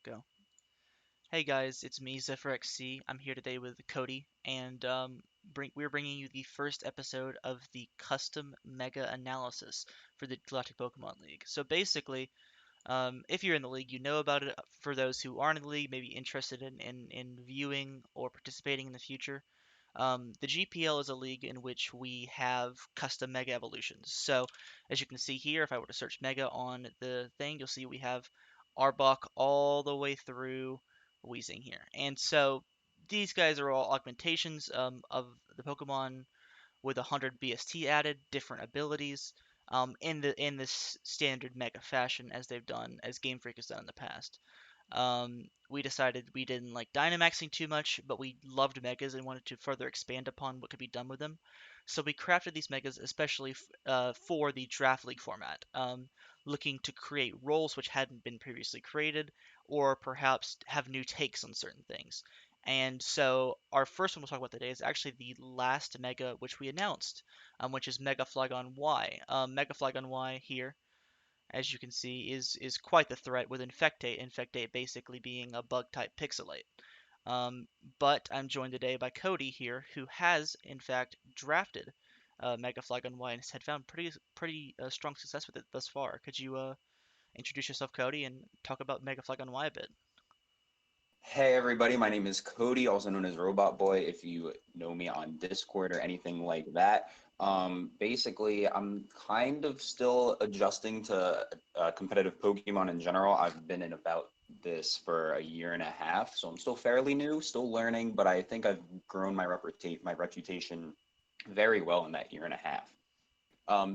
Go. Hey guys, it's me, ZephyrXC. I'm here today with Cody, and we're bringing you the first episode of the custom mega analysis for the Galactic Pokemon League. So basically, if you're in the league, you know about it. For those who aren't in the league, maybe interested in viewing or participating in the future, the GPL is a league in which we have custom Mega evolutions. So, as you can see here, if I were to search Mega on the thing, you'll see we have Arbok all the way through Weezing here. And so, these guys are all augmentations of the Pokemon with 100 BST added, different abilities, in this standard Mega fashion as they've done, as Game Freak has done in the past. We decided we didn't like Dynamaxing too much, but we loved Megas and wanted to further expand upon what could be done with them. So we crafted these Megas especially for the Draft League format, looking to create roles which hadn't been previously created, or perhaps have new takes on certain things. And so our first one we'll talk about today is actually the last Mega which we announced, which is Mega Flygon-Y. Mega Flygon-Y here, as you can see, is quite the threat with Infectate. Infectate basically being a bug type Pixelate. Um, but I'm joined today by Cody here, who has in fact drafted Mega Flygon-Y and had found pretty strong success with it thus far. Could you introduce yourself, Cody, and talk about Mega Flygon-Y a bit? Hey everybody, my name is Cody, also known as Robot Boy, if you know me on Discord or anything like that. Basically, I'm kind of still adjusting to competitive Pokemon in general. I've been in about this for a year and a half, so I'm still fairly new, still learning, but I think I've grown my reputation very well in that year and a half.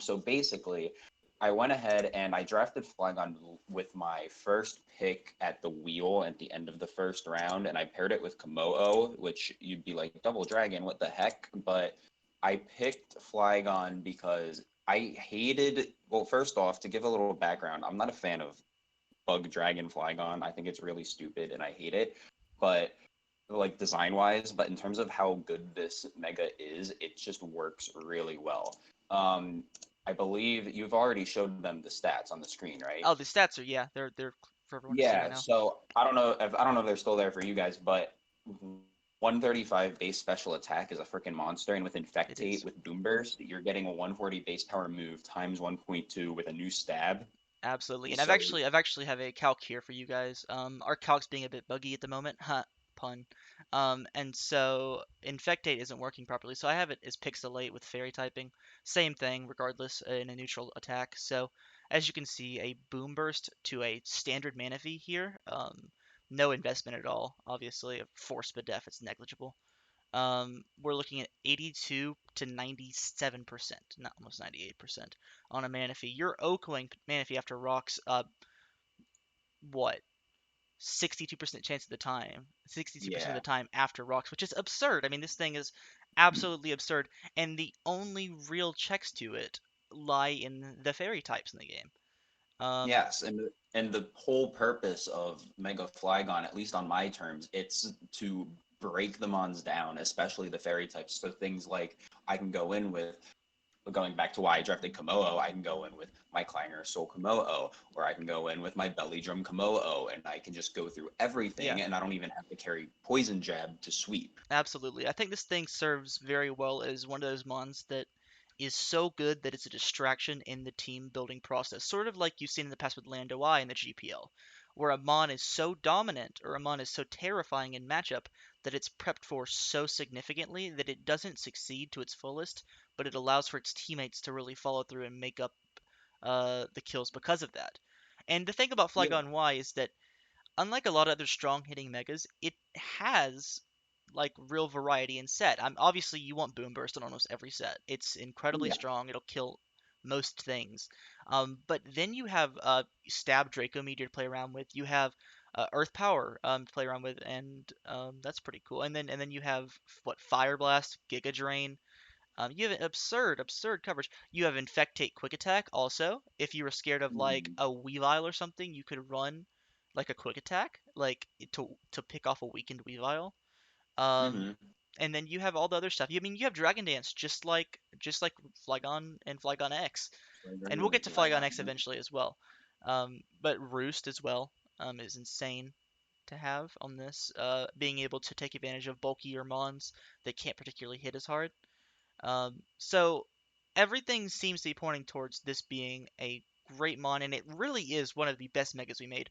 So basically, I went ahead and I drafted Flygon with my first pick at the wheel at the end of the first round, and I paired it with Komodo, which you'd be like, double dragon, what the heck? But I picked Flygon because I hated, well, first off, to give a little background, I'm not a fan of Bug Dragon Flygon. I think it's really stupid and I hate it. But like design wise, but in terms of how good this mega is, it just works really well. Um, I believe you've already showed them the stats on the screen, right? Oh, the stats are, yeah, they're for everyone to see right Yeah, now. so I don't know if they're still there for you guys, but 135 base special attack is a freaking monster, and with It Infectate is. with Boom Burst, you're getting a 140 base power move times 1.2 with a new stab. Absolutely. And I've So actually I've actually have a calc here for you guys. Our calc's being a bit buggy at the moment. Huh, pun. And so Infectate isn't working properly. So I have it as Pixelate with Fairy typing. Same thing, regardless, in a neutral attack. So as you can see, a Boom Burst to a standard Manaphy here. No investment at all. Obviously, a Force Def, it's negligible. We're looking at 82 to 97%, not almost 98% on a Manaphy. You're Okoing Manaphy after rocks, what, 62% chance of the time, 62% of the yeah, time after rocks, which is absurd. I mean, this thing is absolutely absurd, and the only real checks to it lie in the fairy types in the game. Um, yes, and the whole purpose of Mega Flygon, at least on my terms, it's to break the mons down, especially the fairy types. So things like I can go in with, going back to why I drafted Komodo, I can go in with my Clanger Soul Komodo, or I can go in with my Belly Drum Komodo, and I can just go through yeah, everything, and I don't even have to carry Poison Jab to sweep. absolutely. I think this thing serves very well as one of those mons that is so good that it's a distraction in the team building process. Sort of like you've seen in the past with Lando-I in the GPL, where a mon is so dominant or a mon is so terrifying in matchup that it's prepped for so significantly that it doesn't succeed to its fullest, but it allows for its teammates to really follow through and make up the kills because of that. And the thing about Yeah, Flygon Y is that unlike a lot of other strong hitting megas, it has like real variety in set. Obviously you want Boom Burst on almost every set. It's incredibly yeah. strong. It'll kill most things. But then you have Stab Draco Meteor to play around with. You have Earth Power to play around with, and that's pretty cool. And then you have what, Fire Blast, Giga Drain. You have absurd coverage. You have Infectate Quick Attack also. If you were scared of like Mhm. a Weavile or something, you could run like a Quick Attack, like to pick off a weakened Weavile. Um, Mhm. and then you have all the other stuff. I mean, you have Dragon Dance just like Flygon and Flygon X, So and we'll regular get to Flygon Dragon. X eventually as well. But Roost as well is insane. to have on this, being able to take advantage of bulkier mons that can't particularly hit as hard. So everything seems to be pointing towards this being a great mon, and it really is one of the best megas we made.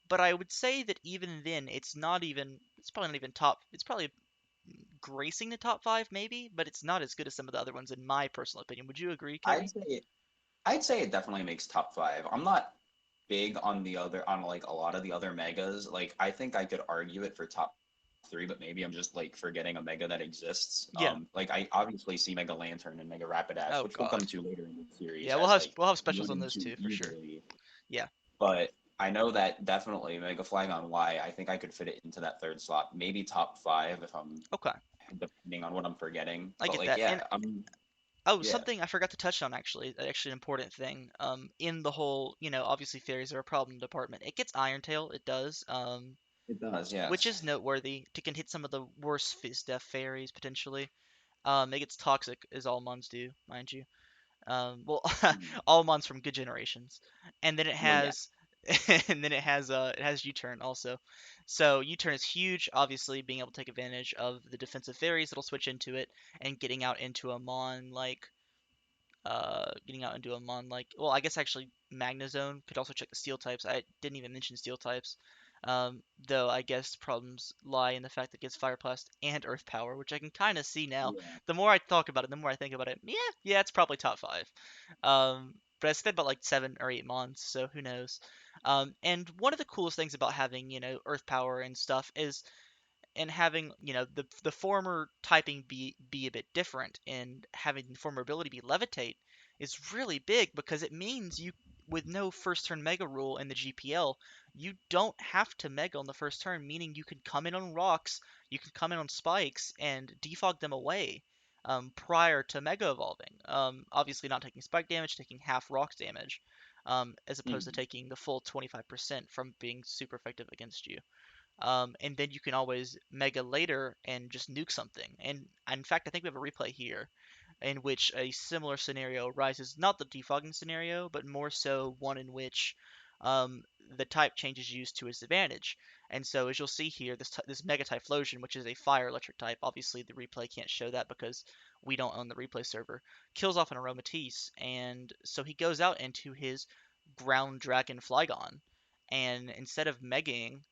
But I would say that even then, it's probably not even top, it's probably gracing the top five maybe, but it's not as good as some of the other ones in my personal opinion. Would you agree, I'd Cody? say I'd say it definitely makes top five. I'm not big on like a lot of the other megas. Like I think I could argue it for top three, but maybe I'm just like forgetting a mega that exists. Yeah. Like I obviously see Mega Lantern and Mega Rapidash, Oh which we'll come God. to later in the series Yeah, as like we'll have specials one on and those two too for sure. easily. Yeah. But I know that definitely Mega Flygon-Y, I think I could fit it into that third slot, maybe top five if I'm Okay. depending on what I'm forgetting. I But get like that. And yeah, I'm oh, yeah, something I forgot to touch on actually an important thing. In the whole, obviously fairies are a problem department. It gets Iron Tail, it does. it does, Which yes. is noteworthy. It can hit some of the worst Fizz Def fairies potentially. It gets toxic as all mons do, mind you. Well, Mm. all mons from good generations, and then it Well yeah. has, and then it has U-turn also. So U-turn is huge, obviously being able to take advantage of the defensive fairies that'll switch into it, and getting out into a mon like, well, I guess actually Magnezone could also check the steel types. I didn't even mention steel types. Though I guess problems lie in the fact that it gets Fire Blast and Earth Power, which I can kind of see now. Yeah. The more I talk about it, the more I think about it. Yeah, it's probably top five. But I said about like 7 or 8 mons, so who knows? And one of the coolest things about having, Earth Power and stuff is and having the former typing be a bit different and having the former ability be levitate is really big because it means you with no first turn mega rule in the GPL you don't have to mega on the first turn, meaning you can come in on rocks, you can come in on spikes and defog them away prior to mega evolving, obviously not taking spike damage, taking half rocks damage, as opposed to Mhm. taking the full 25% from being super effective against you. And then you can always mega later and just nuke something. And in fact, I think we have a replay here in which a similar scenario arises, not the defogging scenario, but more so one in which um, the type change is used to its advantage. And so, as you'll see here, this Mega Typhlosion, which is a fire electric type, obviously the replay can't show that because we don't own the replay server, kills off an Aromatisse, and so he goes out into his Ground Dragon Flygon, and instead of megaing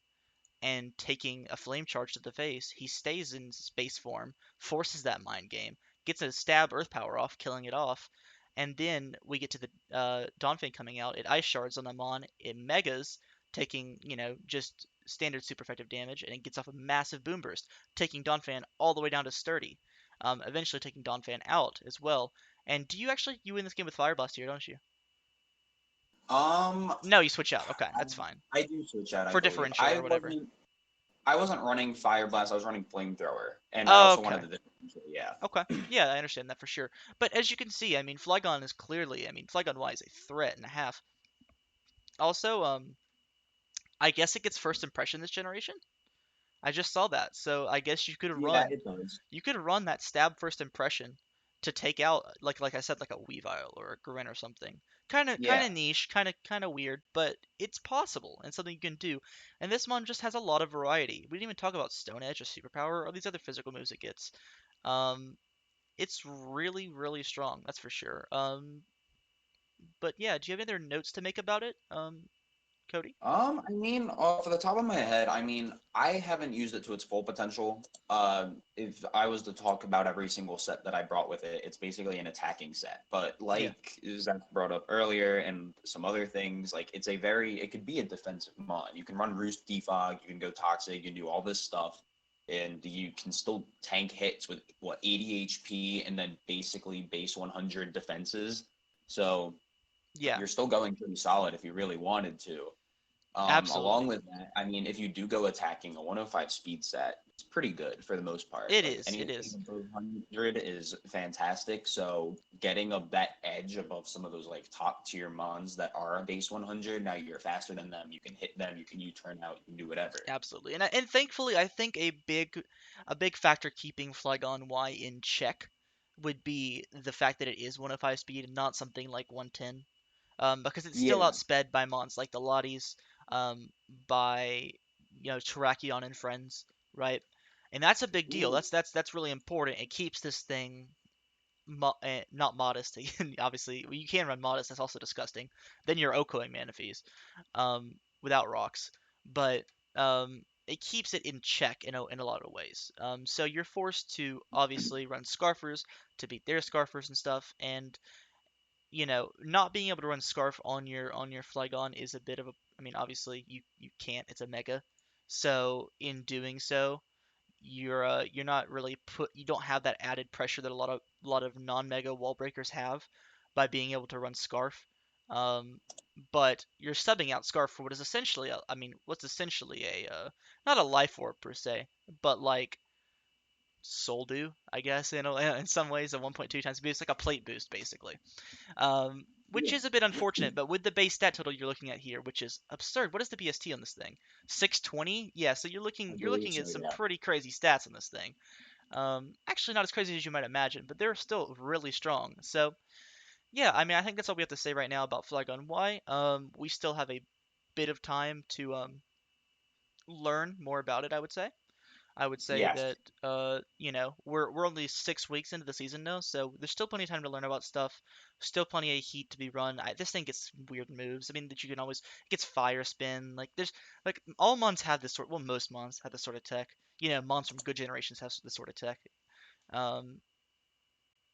and taking a flame charge to the face, he stays in space form, forces that mind game, gets a stab earth power off, killing it off, and then we get to the Donphan coming out. It ice shards on them on, it megas, taking, just standard super effective damage, and it gets off a massive boom burst, taking Donphan all the way down to sturdy, eventually taking Donphan out as well. And you win this game with Fire Blast here, don't you? Um, No, you switch out. Okay, I, that's fine. I do switch out, I For believe. differential or whatever. I wasn't running Fire Blast, I was running Flamethrower. And I also wanted Okay. the differential, yeah. Okay. Yeah, I understand that for sure. But as you can see, I mean, Flygon is clearly, I mean, Flygon-Y is a threat and a half. Also, I guess it gets first impression this generation. I just saw that, so I guess Yeah, it does. you could run that stab first impression to take out, like I said, like a Weavile or a Grin or something. Kind Yeah. of niche, kind of weird, but it's possible and something you can do. And this one just has a lot of variety. We didn't even talk about Stone Edge or Superpower or these other physical moves it gets. Um, it's really, really strong, that's for sure. But yeah, do you have any other notes to make about it, Cody? I mean, off the top of my head, I mean, I haven't used it to its full potential. If I was to talk about every single set that I brought with it, it's basically an attacking set. But Yeah, like Zach brought up earlier and some other things, like it could be a defensive mon. You can run Roost Defog, you can go Toxic, you can do all this stuff, and you can still tank hits with what 80 HP and then basically base 100 defenses. So yeah, you're still going pretty solid if you really wanted to. Along absolutely. with that, I mean, if you do go attacking a 105 speed set, it's pretty good for the most part. It Like is, it anything is. above 100 is fantastic. So getting that edge above some of those like top tier mons that are base 100, now you're faster than them. You can hit them. You can U-turn out. You can do whatever. Absolutely. And thankfully, I think a big factor keeping Flygon-Y in check would be the fact that it is 105 speed and not something like 110. Because it's still Yeah. outsped by mons like the Lotties, by Terrakion and friends, right? And that's a big deal. Ooh, That's really important. It keeps this thing not modest. Obviously, well, you can run modest. That's also disgusting. Then you're Okoing Manaphy's without rocks, but it keeps it in check in a lot of ways. So you're forced to obviously run Scarfers to beat their Scarfers and stuff, and not being able to run Scarf on your Flygon is a bit of a. I mean, obviously you can't. It's a Mega, so in doing so, you're not really you don't have that added pressure that a lot of non-mega wall breakers have by being able to run Scarf. Um, but you're subbing out Scarf for what is essentially I mean, what's essentially a not a life orb per se, but like Soul Dew, I guess in some ways a 1.2 times boost, like a plate boost basically. Which yeah, is a bit unfortunate, but with the base stat total you're looking at here, which is absurd. What is the BST on this thing? 620? Yeah, so you're I looking you're believe looking so. at some Yeah. pretty crazy stats on this thing. Actually not as crazy as you might imagine, but they're still really strong. So yeah, I mean I think that's all we have to say right now about Flygon-Y. We still have a bit of time to learn more about it, I would say. I would say Yes. that we're only 6 weeks into the season now, so there's still plenty of time to learn about stuff. Still plenty of heat to be run. This thing gets weird moves. I mean that you can always it gets fire spin. Like there's like all mons have this sort. Well, most mons have this sort of tech. Mons from good generations have this sort of tech. Um,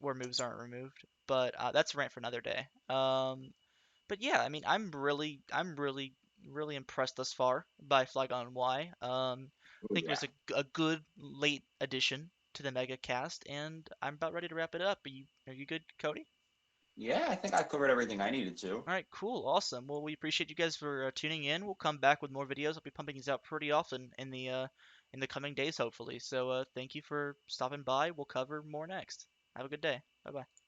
where moves aren't removed. But that's a rant for another day. But yeah, I mean, I'm really, really impressed thus far by Flygon Y. I Oh think it yeah. was a good late addition to the mega cast, and I'm about ready to wrap it up. Are you good, Cody? Yeah, I think I covered everything I needed to. All right, cool, awesome. Well, we appreciate you guys for tuning in. We'll come back with more videos. I'll be pumping these out pretty often in the coming days, hopefully. So thank you for stopping by. We'll cover more next. Have a good day. Bye bye.